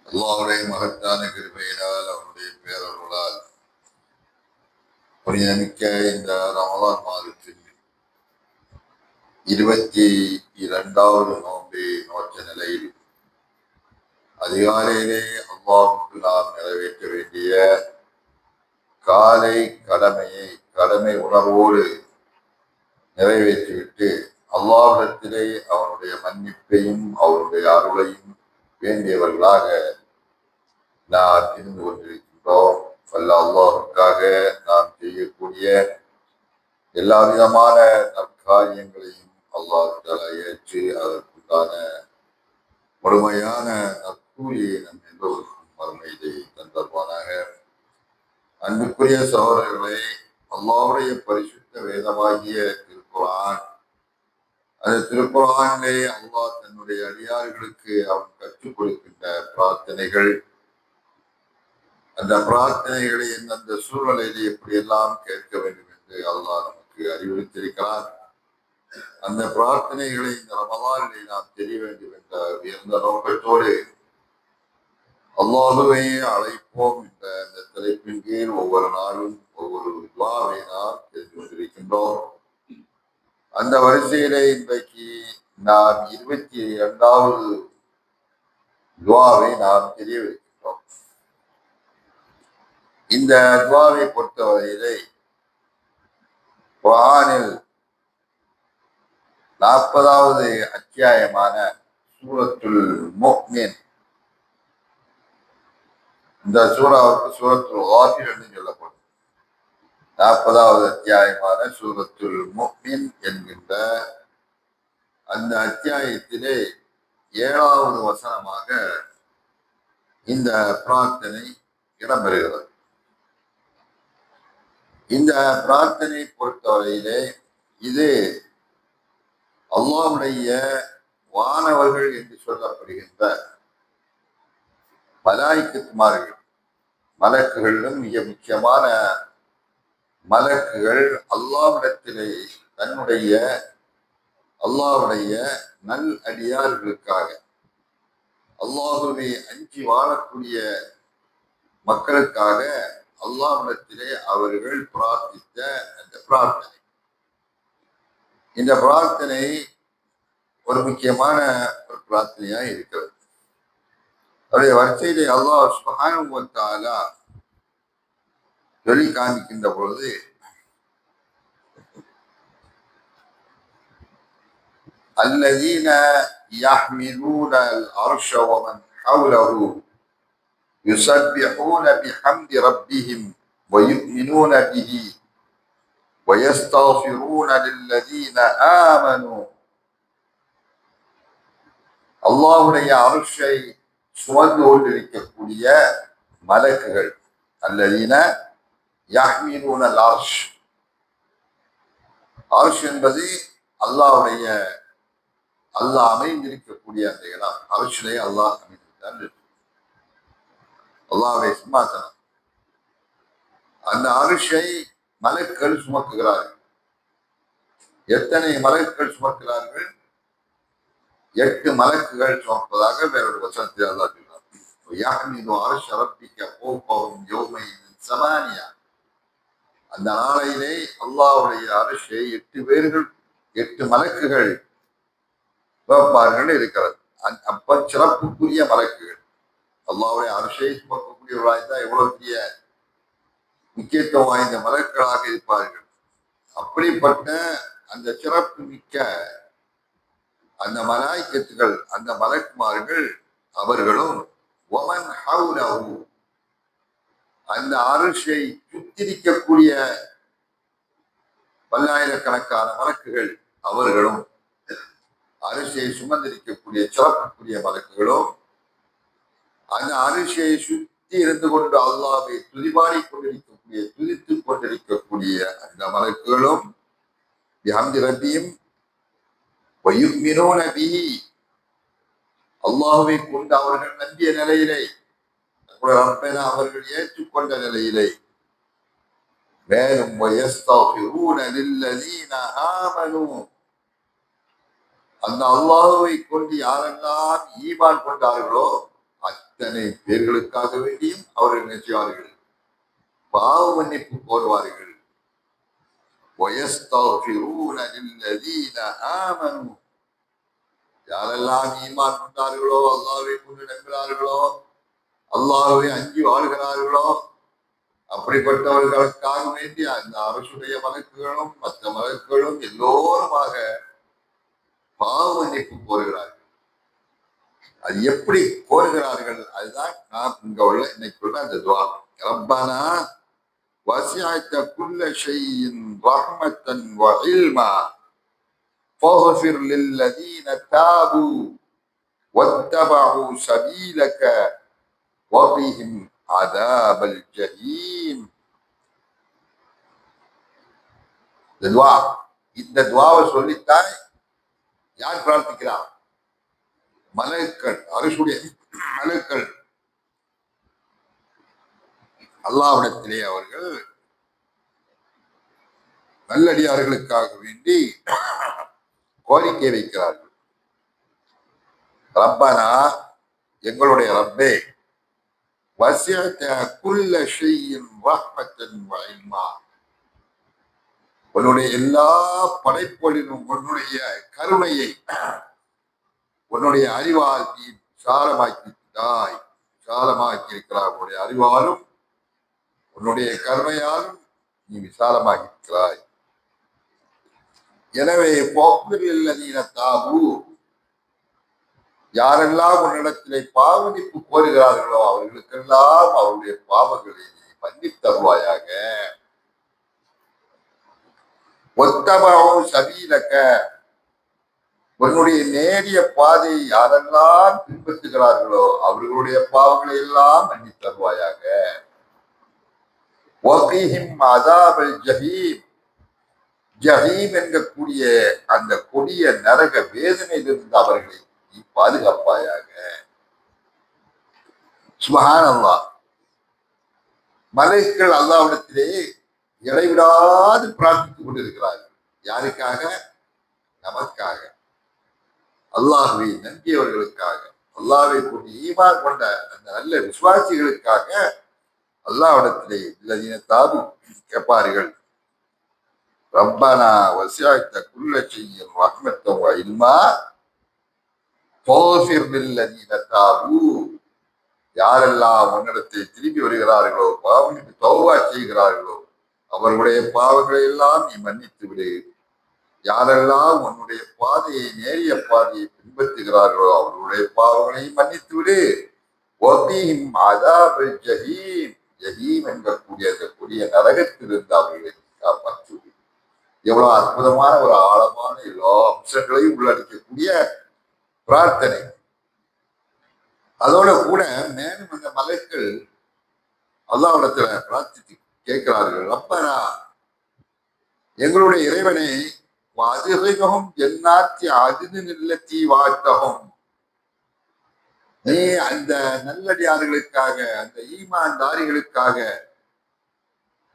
அல்லாஹ்வுடைய மகத்தான கிருபையினால் அவனுடைய பேரருளால் புனிதமிக்க இந்த ரமலான் மாதத்தின் 22வது நோன்பை நோற்ற நிலையில் அதிகாலையிலே அல்லாஹ்வுக்கு நாம் நிறைவேற்ற வேண்டிய காலை கடமை உணர்வோடு நிறைவேற்றிவிட்டு அல்லாஹ்விடத்திலே அவனுடைய மன்னிப்பையும் அவருடைய அருளையும் வேண்டியவர்களாக நாம் இருந்து கொண்டிருக்கின்றோம். வல்ல அல்லாஹ்வுக்காக நாம் செய்யக்கூடிய எல்லா விதமான நற்காரியங்களையும் அல்லாஹ் தஆலா ஏற்று அதற்குண்டான முழுமையான நற்கூலியை நம் எல்லோருக்கும் மறுமையிலே தந்தருவானாக. அன்புக்குரிய சகோதரர்களை, அல்லாஹ்வுடைய பரிசுத்த வேதமாகிய திருக்குர்ஆன், அந்த திருக்குர்ஆனிலே அல்லாஹ் தன்னுடைய அடியார்களுக்கு அவன் கற்றுக் கொடுக்கின்ற பிரார்த்தனைகள், அந்த பிரார்த்தனைகளை எந்தெந்த சூழ்நிலையிலே எப்படியெல்லாம் கேட்க வேண்டும் என்று அல்லாஹ் நமக்கு அறிவுறுத்தியிருக்கிறார். அந்த பிரார்த்தனைகளை இந்த ரமலானிலே நாம் தெரிய வேண்டும் என்ற உயர்ந்த நோக்கத்தோடு அல்லாஹ்வை அழைப்போம் என்ற அந்த தலைப்பின் கீழ் ஒவ்வொரு நாளும் ஒவ்வொரு துஆவை நாம் தெரிந்து கொண்டிருக்கின்றோம். அந்த வரிசையிலே இன்றைக்கு நாம் 22வது துஆவை நாம் தெரியவிருக்கின்றோம். இந்த துஆவை பொறுத்தவரையிலே குர்ஆனில் 40வது அத்தியாயமான சூரத்துல் முஃமின், இந்த சூறாவுக்கு சூரத்துல் காஃபிர் என்று சொல்லப்படும். 40வது அத்தியாயமான சூரத்துல் முஃமின் என்கின்ற அந்த அத்தியாயத்திலே 7வது வசனமாக இந்த பிரார்த்தனை இடம்பெறுகிறது. இந்த பிரார்த்தனை பொறுத்தவரையிலே இது அல்லாஹ்வுடைய வானவர்கள் என்று சொல்லப்படுகின்ற மலாயிக்கத்துமார்கள், மலக்குகளிலும் மிக முக்கியமான மலக்குகள் அல்லாஹ்விடத்திலே அல்லாஹ்வுடைய நல் அடியார்களுக்காக, அல்லாஹ்வை அஞ்சி வாழக்கூடிய மக்களுக்காக அல்லாஹ்விடத்திலே அவர்கள் பிரார்த்தித்த அந்த பிரார்த்தனை, இந்த பிரார்த்தனை ஒரு முக்கியமான ஒரு பிரார்த்தனையா இருக்கிறது. அவருடைய வரிசையிலே அல்லாஹ் சுப்ஹானஹு வ தஆலா சொல்லி காண்பிக்கின்ற பொழுது, الذين يحملون العرش ومن حوله يسبحون بحمد ربهم ويؤمنون به ويستغفرون للذين آمنوا. அல்லாஹ்வுடைய அர்ஷை சுமந்து கொண்டிருக்கக்கூடிய மலக்குகள், அல்லதீன யஹ்மிலூன அல்-அர்ஷ். அர்ஷ் என்பது அல்லாஹ் அமைந்திருக்கக்கூடிய அந்த இடம். அர்ஷிலே அல்லாஹ் அமைந்திருக்கிறார், அல்லாஹ்வுடைய சிம்மாசனம். அந்த அர்ஷை மலக்குகள் சுமக்குகிறார்கள். எத்தனை மலக்குகள் சுமக்கிறார்கள்? 8 மலக்குகள் சுமப்பதாக வேறொரு வசனத்தில் அல்லாஹ் சொல்றார். யஹ்மிலு அர்ஷ ரப்பிக ஃபௌகஹும் யௌமைஇதின் ஸமானியா. அந்த நாளையிலே அல்லாஹ்வுடைய அர்ஷை 8 மலக்குகள் சுமப்பார்கள் இருக்கிறது. அப்ப சிறப்புக்குரிய மலக்குகள் அல்லாஹ்வுடைய அர்ஷை சுமக்கக்கூடியவர்களாய்தான் எவ்வளவு பெரிய முக்கியத்துவம் வாய்ந்த மலக்குகளாக இருப்பார்கள். அப்படிப்பட்ட அந்த சிறப்பு மிக்க அந்த மலாயிக்கத்துகள், அந்த மலக்குமார்கள், அவர்களும் வமன் ஹவுலஹு, அந்த அர்ஷை சுத்திரிக்கக்கூடிய பல்லாயிரக்கணக்கான மலக்குகள், அவர்களும் அரிசியை சுமந்திருக்கக்கூடிய சிறப்புக்குரிய மலக்குகளும் அந்த அரிசியை சுற்றி இருந்து கொண்டு அல்லாவை துதிபாடி கொண்டிருக்கக்கூடிய துதித்துக் கொண்டிருக்கக்கூடிய அந்த மலக்குகளும் ரப்பியும் அல்லாஹுவை கொண்டு அவர்கள் நம்பிய நிலையிலே அவர்கள் ஏற்றுக்கொண்ட நிலையிலே மேலும் அந்த அல்லாஹுவை கொண்டு யாரெல்லாம் ஈமான் கொண்டார்களோ அத்தனை பேர்களுக்காக வேண்டியும் அவர்கள் நினைச்சார்கள் பாவ மன்னிப்பு கோருவார்கள். யாரெல்லாம் ஈமான் கொண்டார்களோ அல்லாஹ்வை கொண்டு நம்புகிறார்களோ அல்லாஹ்வை அஞ்சி வாழ்கிறார்களோ அப்படிப்பட்டவர்களுக்காக வேண்டி அந்த அரசுடைய மலக்குகளும் மற்ற மலக்குகளும் எல்லோருமாக பாவ மன்னிப்பு கோருகிறார்கள். அது எப்படி கோருகிறார்கள்? அதுதான் நாம் இங்க உள்ள இன்னைக்குள்ள அந்த துவா. ரப்பனா வசிஅத குல்ல ஷைஇன் ரஹ்மத்தன் வ இல்மா فاغفر للذين تابوا واتبعوا سبيلك وقهم عذاب الجحيم. இந்த துவாவை சொல்லித்தான் யார் பிரார்த்திக்கிறார்? மலக்குகள், அரசுடைய மலக்குகள் அல்லாஹ்விடத்திலே அவர்கள் நல்லடியார்களுக்காக வேண்டி கோரிக்கை வைக்கிறார்கள். ரப்பனா, எங்களுடைய ரப்பே, வசிஅத குல்ல ஷைஇன் ரஹ்மத்தன் வ இல்மா, உன்னுடைய எல்லா படைப்புகளிலும் உன்னுடைய கருணையை உன்னுடைய அறிவால் நீ விசாலமாக்கிட்டாய். விசாலமாக்கி இருக்கிறாய். உன்னுடைய அறிவாலும் உன்னுடைய கருணையாலும் நீ விசாலமாக்கி இருக்கிறாய். எனவே தாபு, யாரெல்லாம் உன்னிடத்திலே பாவனிப்பு கோருகிறார்களோ அவர்களுக்கெல்லாம் அவருடைய பாவங்களை நீ மன்னித் தருவாயாக. ஒத்தபாவும் சபீலக்க, உன்னுடைய நேரிய பாதையை யாரெல்லாம் பின்பற்றுகிறார்களோ அவர்களுடைய பாவங்களை எல்லாம் மன்னித் தருவாயாக. வகீஹிம் அஸாபல் ஜஹீம், ஜஹீம் என்கக்கூடிய அந்த கொடிய நரக வேதனையிலிருந்து அவர்களை நீ பாதுகாப்பாயாக. சுப்ஹானல்லாஹ். மலைக்கள் அல்லாஹ்விடத்திலே இடைவிடாது பிரார்த்தித்துக் கொண்டிருக்கிறார்கள். யாருக்காக? நமக்காக, அல்லாஹ்வை நம்பியவர்களுக்காக, அல்லாஹ்வை கொண்டு ஈமான் கொண்ட அந்த நல்ல விசுவாசிகளுக்காக அல்லாஹ்விடத்திலே இல்லதீன தாபு கேட்பார்கள். ரப்பனா வசிஅத குல்ல ஷைஇன் ரஹ்மத்தன் வ இல்மா ஃபக்ஃபிர் லில்லதீன தாபு, யாரெல்லாம் உன்னிடத்தை திரும்பி வருகிறார்களோ, பாவங்களுக்கு தௌபா செய்கிறார்களோ அவர்களுடைய பாவங்களை எல்லாம் நீ மன்னித்து விடு. யாரெல்லாம் உன்னுடைய பாதையை, நேரிய பாதையை பின்பற்றுகிறார்களோ அவர்களுடைய பாவங்களை மன்னித்து விடு. வகீஹிம் அஸாபல் ஜஹீம், ஜஹீம் என்கக்கூடிய அந்த கொடிய நரகத்திலிருந்து அவர்களை காப்பாற்று. எவ்வளவு அற்புதமான ஒரு ஆழமான எல்லா அம்சங்களையும் உள்ளடக்கக்கூடிய பிரார்த்தனை. அதோட கூட மேலும் அந்த மலக்குகள் அல்லாஹ்விடத்துல பிரார்த்தித்து கேட்கிறார்கள். ரப்பனா, எங்களுடைய இறைவனை, வஅத்கில்ஹும் ஜன்னாத்தி அத்னின் அல்லதி வஅதஹும், நீ அந்த நல்லடியார்களுக்காக, அந்த ஈமான்தாரிகளுக்காக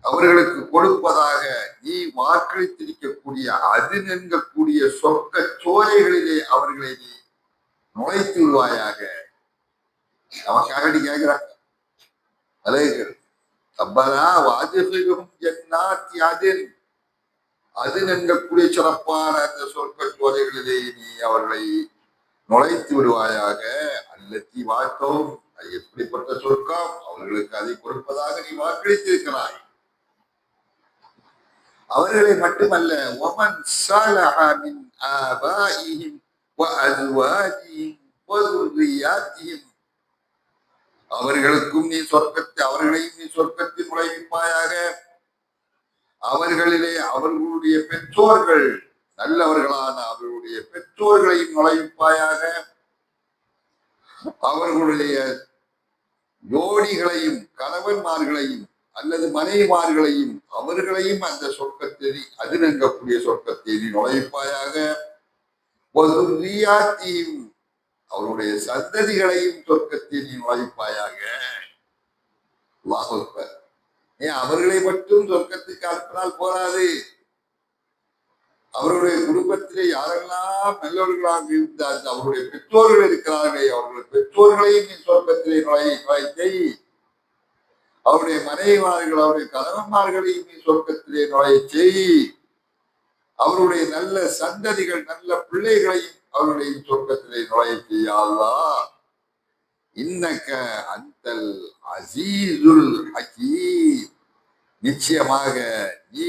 அவர்களுக்கு கொடுப்பதாக நீ வாக்களித்திருக்கக்கூடிய அதின் என்கக்கூடிய சொர்க்க சோலைகளிலே அவர்களை நீ நுழைத்து விடுவாயாக. நமக்காக நீ கேட்கிறாங்க மலைகள். ரப்பனா வஅத்கில்ஹும் ஜன்னாத்தி அத்ன், அதின் என்கக்கூடிய சிறப்பான அந்த சொர்க்க சோலைகளிலே நீ அவர்களை நுழைத்து விடுவாயாக. அல்லத்தி வாக்கவும், அது எப்படிப்பட்ட சொர்க்கம், அவர்களுக்கு அதை கொடுப்பதாக நீ வாக்களித்திருக்கிறாய். அவர்களை மட்டுமல்ல, ஒமன் ஸலஹ மின் ஆபாஇஹிம் வ அஸ்வாஜிஹிம் வ ذُرِّيَّاتِهِمْ, அவர்களுக்கும் நீ சொர்க்கத்தை, அவர்களையும் நீ சொர்க்கத்தில் நுழைவிப்பாயாக. அவர்களிலே அவர்களுடைய பெற்றோர்கள் நல்லவர்களான அவர்களுடைய பெற்றோர்களையும் நுழைவிப்பாயாக. அவர்களுடைய ஜோடிகளையும் கணவன்மார்களையும் அல்லது மனைவிமார்களையும் அவர்களையும் அந்த சொர்க்கத்தை அதிரங்கக்கூடிய சொர்க்கத்தை நீ நுழைப்பாயாக. அவருடைய சந்ததிகளையும் சொர்க்கத்தை நீ நுழைப்பாயாக. ஏன் அவர்களை மட்டும் சொர்க்கத்துக்கு அனுப்பினால் போராது, அவருடைய குடும்பத்திலே யாரெல்லாம் நல்லவர்களாக இருந்தார்கள், அவருடைய பெற்றோர்கள் இருக்கிறார்களே, அவருடைய பெற்றோர்களையும் நீ சொர்க்கத்திலே நுழைத்தை, அவருடைய மனைவிமார்கள் அவருடைய கணவன்மார்களையும் நீ சொர்க்கத்திலே நுழைய செய், அவருடைய நல்ல சந்ததிகள் நல்ல பிள்ளைகளையும் அவருடைய சொர்க்கத்திலே நுழைய செய்யாதா. இன்னக்க அந்தல் அசீசுல் ஹகீம், நிச்சயமாக நீ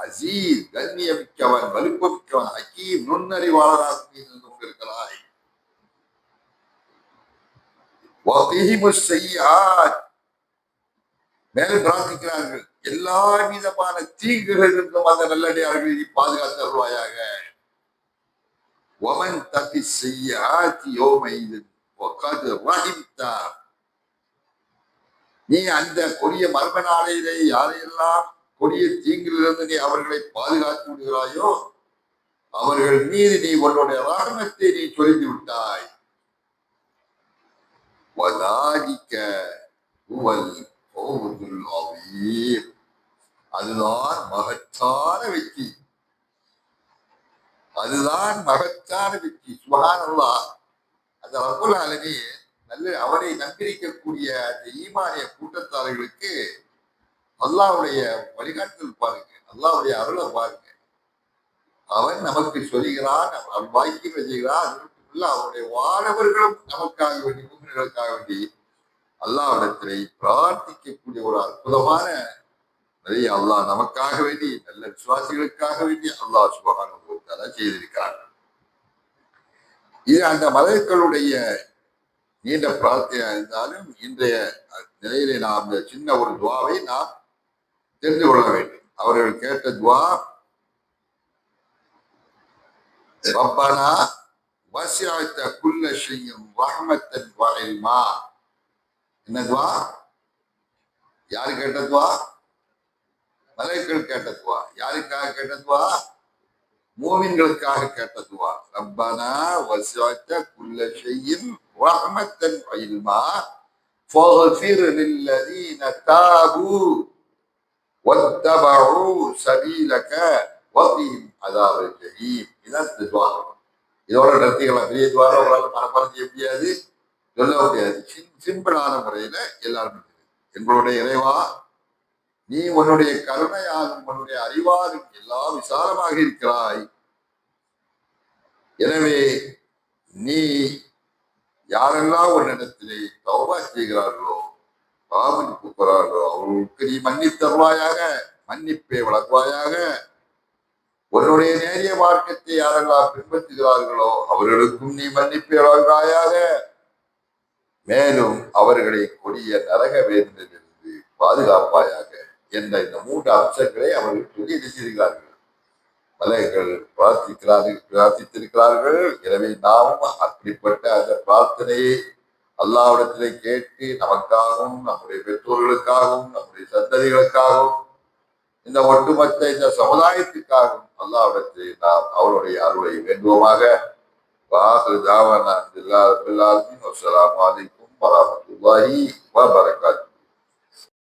அசீஸ் கண்ணியமிக்கவன் வலுப்பமிக்கவன், ஹக்கீம் நுண்ணறிவாளராக இருந்து கொண்டிருக்கிறாய். மேலே பிரார்த்திக்கிறார்கள், எல்லா விதமான தீங்குகளிலிருந்தும் அந்த நல்லடியார்களை நீ பாதுகாத்து தருவாயாக. ஒமன் தப்பி செய்ய நீ அந்த கொடிய மர்ம நாளையிலே யாரையெல்லாம் கொடிய தீங்கிலிருந்து நீ அவர்களை பாதுகாத்து விடுகிறாயோ அவர்கள் மீது நீ உன்னுடைய ராகமத்தை நீ சொல்லித்து விட்டாய். அதுதான் மகத்தான வெற்றி, அதுதான் மகத்தான வெற்றி. சுப்ஹானல்லாஹ். அந்த ரப்புல் ஆலமீன் நல்ல அவரை நம்பியிருக்கக்கூடிய அந்த ஈமானிய கூட்டத்தார்களுக்கு அல்லாஹ்வுடைய வழிகாட்டுதல் பாருங்க, அல்லாஹ்வுடைய அருளை பாருங்க. அவன் நமக்கு சொல்லுகிறான், அவன் வாய்க்கு செய்கிறான். அவருடைய வானவர்களும் நமக்காக வேண்டி முன்னேற்காக வேண்டி அல்லாஹ்விடத்திலே பிரார்த்திக்கக்கூடிய ஒரு அற்புதமான நிறைய அல்லாஹ் நமக்காக வேண்டி நல்ல விசுவாசிகளுக்காக வேண்டி அல்லாஹ் சுப்ஹானஹு வ தஆலா செய்திருக்கிறார். இது அந்த மலக்குகளுடைய நீண்ட பிரார்த்தனையா இருந்தாலும் இன்றைய நிலையிலே நாம் இந்த சின்ன ஒரு துவாவை நாம் தெரிந்து கொள்ள வேண்டும். அவர்கள் கேட்ட துவா, ரப்பனா வசிஅத குல்ல ஷைஇன் ரஹ்மத்தன் வ இல்மா. என்ன துவா? யாரு கேட்ட துவா? மலக்குகள் கேட்ட துவா. யாருக்காக கேட்ட துவா? மூமின்களுக்காக கேட்ட துவா. ரப்பனா வசிஅத குல்ல ஷைஇன் ரஹ்மத்தன் வ இல்மா ஃபக்ஃபிர் லில்லதீன தாபு வத்தபஉ சபீலக வகீம் அஸாபல் ஜஹீம். இதான் துவா. இதோட நடத்திக்கலாம். பெரிய துவார மனப்பாடம் செய்ய முடியாது, சொல்ல முடியாது. சிம்பிளான முறையில எல்லாரும் எங்களுடைய இறைவா, நீ உன்னுடைய கருணையாலும் உன்னுடைய அறிவாலும் எல்லாம் விசாலமாக இருக்கிறாய். எனவே நீ யாரெல்லாம் உன்னிடத்திலே தௌபா செய்கிறார்களோ, பாவம் போகிறார்களோ அவர்களுக்கு நீ மன்னித்தருவாயாக, மன்னிப்பை வழங்குவாயாக. உன்னுடைய நேரிய மார்க்கத்தை யாரெல்லாம் பின்பற்றுகிறார்களோ அவர்களுக்கும் நீ மன்னிப்பை வழங்குவாயாக. மேலும் அவர்களை கொடிய நரக வேதனையிலிருந்து பாதுகாப்பாயாக என்ற இந்த 3 அம்சங்களை அவர்கள் சொல்லி இருக்கிறார்கள். மலக்குகள் பிரார்த்தித்திருக்கிறார்கள். எனவே நாமும் அப்படிப்பட்ட அந்த பிரார்த்தனையை அல்லாஹ்விடத்திலே கேட்டு நமக்காகவும் நம்முடைய பெற்றோர்களுக்காகவும் நம்முடைய சந்ததிகளுக்காகவும் இந்த ஒட்டுமொத்த இந்த சமுதாயத்துக்காகவும் அல்லாஹ்விடத்திலே நாம் அவருடைய அருளை வேண்டுவோமாக. வாஹிரு தாவானா அல்ஹம்துலில்லாஹி ரப்பில் ஆலமீன். வஸ்ஸலாமு அலைக்கும் வரஹ்மத்துல்லாஹி வபரகாத்துஹு.